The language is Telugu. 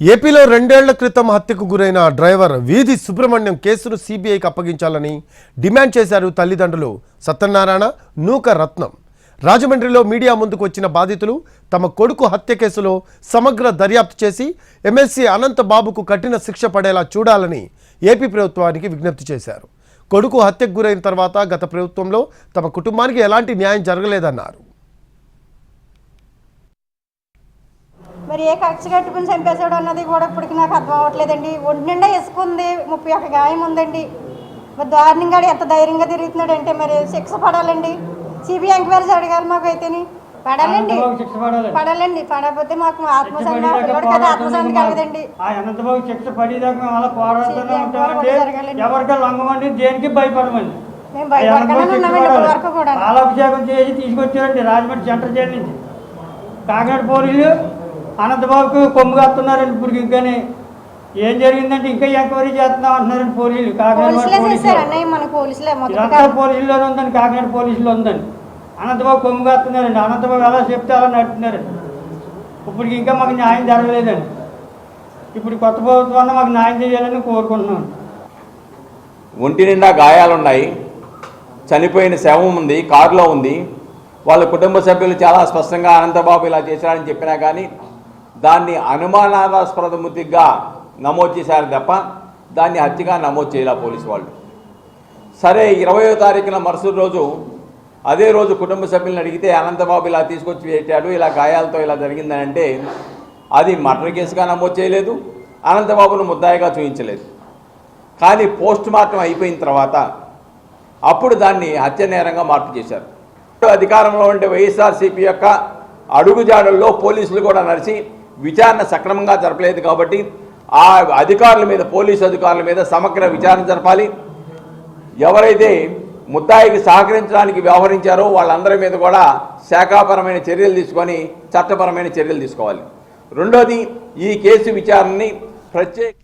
ఏపీలో 2 ఏళ్ల క్రితం హత్యకు గురైన డ్రైవర్ వీధి సుబ్రహ్మణ్యం కేసును సీబీఐకి అప్పగించాలని డిమాండ్ చేశారు తల్లిదండ్రులు సత్యనారాయణ నూక రత్నం. రాజమండ్రిలో మీడియా ముందుకు వచ్చిన బాధితులు తమ కొడుకు హత్య కేసులో సమగ్ర దర్యాప్తు చేసి ఎమ్మెల్సీ అనంత బాబుకు కఠిన శిక్ష పడేలా చూడాలని ఏపీ ప్రభుత్వానికి విజ్ఞప్తి చేశారు. కొడుకు హత్యకు గురైన తర్వాత గత ప్రభుత్వంలో తమ కుటుంబానికి ఎలాంటి న్యాయం జరగలేదన్నారు. మరి ఏ కక్ష కట్టుకుని చంపేశాడు అన్నది కూడా ఇప్పటికి నాకు అర్థం అవ్వట్లేదండి. ఒంటి నిండా ఇసుకుంది, 31 గాయం ఉందండి. మరి దారుణంగా ఎంత ధైర్యంగా తిరుగుతున్నాడు అంటే మరి శిక్ష పడాలండి. సిబిఐ ఎంక్వైరీ అడగాలి మాకు అయితేని పడాలండి. పడకపోతే మాకు ఆత్మశాంతి కలగదండి. మేము భయపడకుండా ఉన్నామండి ఇప్పటి వరకు కూడా. పాలాభిషేకం చేసి తీసుకొచ్చారండి రాజమండ్రి సెంట్రల్ జైలు నుంచి. కాకినాడ పోలీసులు అనంతబాబుకు కొమ్ము కాస్తున్నారండి. ఇప్పుడు ఇంకానే ఏం జరిగిందంటే ఇంకా ఎంక్వైరీ చేస్తున్నాం అంటున్నారండి పోలీసులు. కాకినాడ పోలీసులోనే ఉందండి, కాకినాడ పోలీసులో ఉందండి. అనంతబాబు కొమ్ము కాస్తున్నారండి. అనంతబాబు ఎలా చెప్తే అలా నడుతున్నారండి. ఇప్పటికి ఇంకా మాకు న్యాయం జరగలేదండి. ఇప్పుడు కొత్త ప్రభుత్వాన్ని మాకు న్యాయం చేయాలని కోరుకుంటున్నాం. ఒంటి నిండా గాయాలున్నాయి, చనిపోయిన శవం ఉంది, కారులో ఉంది. వాళ్ళ కుటుంబ సభ్యులు చాలా స్పష్టంగా అనంతబాబు ఇలా చేశారని చెప్పినా కానీ దాన్ని అనుమానాస్పద మృతిగా నమోదు చేశారు తప్ప దాన్ని హత్యగా నమోదు చేయాల పోలీసు వాళ్ళు. సరే 20వ తారీఖున మరుసటి రోజు అదే రోజు కుటుంబ సభ్యులను అడిగితే అనంతబాబు ఇలా తీసుకొచ్చి పెట్టాడు, ఇలా గాయాలతో ఇలా జరిగిందని అంటే అది మర్డర్ కేసుగా నమోదు చేయలేదు, అనంతబాబును ముద్దాయిగా చూపించలేదు. కానీ పోస్ట్ మార్టం అయిపోయిన తర్వాత అప్పుడు దాన్ని హత్య నేరంగా మార్పు చేశారు. అధికారంలో ఉండే వైఎస్ఆర్సీపీ యొక్క అడుగుజాడల్లో పోలీసులు కూడా నడిచి విచారణ సక్రమంగా జరపలేదు. కాబట్టి ఆ అధికారుల మీద, పోలీసు అధికారుల మీద సమగ్ర విచారణ జరపాలి. ఎవరైతే ముద్దాయికి సహకరించడానికి వ్యవహరించారో వాళ్ళందరి మీద కూడా శాఖాపరమైన చర్యలు తీసుకొని చట్టపరమైన చర్యలు తీసుకోవాలి. రెండోది, ఈ కేసు విచారణని ప్రత్యేక